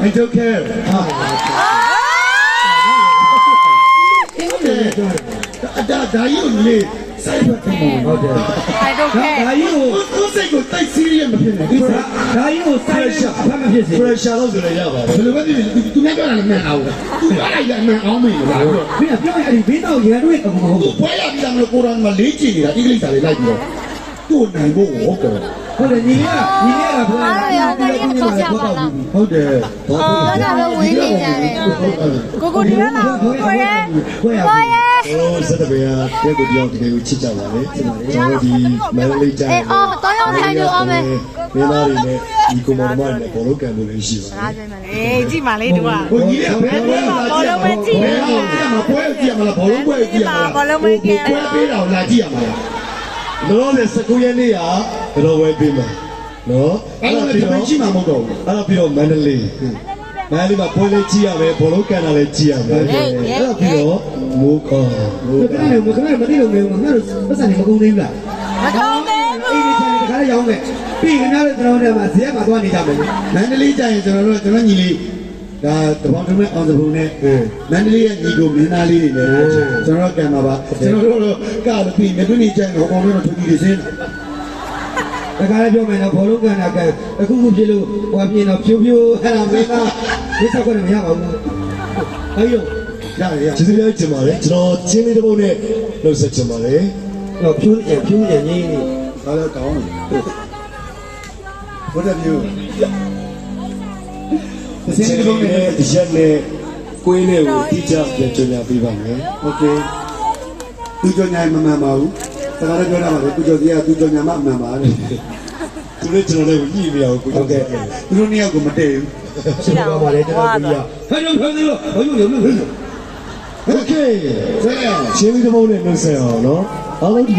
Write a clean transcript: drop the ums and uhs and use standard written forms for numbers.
I don't care ဒါကြီးကိုလေစိုက်ပတ်တယ်ဟုတ်တယ် I don't care ဒါကြီးကိုစိတ်ကိုတိုက်စီးရမဖြစ်နဲ့ဒီဒါကြီးကိုစိုက်ရဖတ်မဖြစ်စေ pressure လို့ဆိုရရပါတယ် ဘယ်လိုပဲဖြစ်ဖြစ်သူနဲ့ပြောတာလည်းမှန်အောင်သူကလည်းမှန်အောင်မင်းလားမင်းပြောရင်အဲ့ဒီဘေးတော့ရန်တွေအကုန်ဟုတ်ပွဲရပြီးသားမလို့ကိုရောမှာလေးကြည့်နေတာဒီကိစ္စလေးလိုက်ပြီးတော့သူ့နိုင်ဖို့ဟုတ်တယ်ဟုတ်တယ်ညီလေးကဘယ်ဟုတ်တယ် အော်ဒါပဲဝင်းနေကြတယ်ကိုဒီလာကိုရဲကိုရဲ ဟိုစတဲ့ဘေးကတဲ့ကိုပြောင်းတကယ်ကိုချစ်ကြပါလေကျွန်တော်ဒီမန်လေးတိုင်း အော်တော့ရောက်ထိုင်လို့အောင်မယ် မင်းသားတွေနဲ့ဒီကွန်မန်ဒမိုင်းနဲ့ဘောလုံးကန်လို့ရှိပါတယ် အေးကြည့်ပါလေတူက ဟိုကြီးကဘယ်ပွဲမှာဘောလုံးပဲကြည့်ရမှာပွဲကြည့်ရမှာလားဘောလုံးပွဲကြည့်ရမှာလား ဘောလုံးပဲကြည့် ပွဲပေးတာလာကြည့်ရမှာလား လောလောဆယ်19ရက်နေ့ကဘယ်လိုဝဲပေးမှာနော် အဲ့ဒါလည်းဒီချိန်မှာမဟုတ်တော့ဘူး အဲ့တော့ပြီးတော့မန္တလေးမှာပွဲလေးကြည့်ရမယ်ဘောလုံးကန်တာလည်းကြည့်ရမယ်အဲ့တော့ပြီးတော့မိုးခေါ် ခဏလေးမသိလို့မျိုးငါတို့ပတ်စံနေမကုန်သေးဘူးလား မကောင်းသေးဘူး အေးဒီချိန်တခါလေးရောင်းမယ်ပြီးခင်ဗျားတို့ကျွန်တော်တို့မှာဇရက်မှာသွားနေကြမယ်မန္တလေးကျရင်ကျွန်တော်ညီလေးဒါတပေါင်းတုံးနဲ့အောင်စပုံနဲ့မန္တလေးရဲ့ညီကိုမင်းသားလေးတွေနဲ့ကျွန်တော်ကံပါပါကျွန်တော်တို့ကပြီးမြတ်တွင်းကျရင်ဟောကောင်တို့ထုတ်ပြီးစင်းတခါလေးပြောမယ်နော်ဘောလုံးကန်တာကန်အခုခုဖြစ်လို့ဟိုအပြင်တော့ဖြိုးဖြိုးအဲ့ဒါမင်းသားဒီဆောက်ကနေမရပါဘူးအဲ့ရောရ ကျေးဇူးများတင်ပါတယ်ကျွန်တော်ချင်းလေးတစ်ပုတ်နဲ့လှုပ်ဆက်ချင်ပါတယ် တော့ဖြိုးရငင်းနေဒါလည်းကောင်းတယ်ဘုရားမျိုးစင်းဒီဘုံနဲ့ ရက်နဲ့ကွေးနဲ့ကိုတိကျပြန်ကြညာပေးပါမယ် โอเคသူကြောညာမမှန်ပါဘူးတခါတော့ပြောတာပါလေသူကြောကြီးကသူကြောညာမှမှန်ပါလေ သူလည်းကျွန်တော်လည်းညှိမရဘူးကို ဟုတ်ကဲ့သူတို့နှစ်ယောက်ကိုမတည့်ဘူးဆိုတော့ပါလေကျွန်တော်ကြီးကဟဲ့လို့ဟဲ့လို့ဟိုလိုမျိုး โอเคချင်းလေးတစ်ပုတ်နဲ့လှုပ်ဆက်အောင်နော်အားလုံးဒီ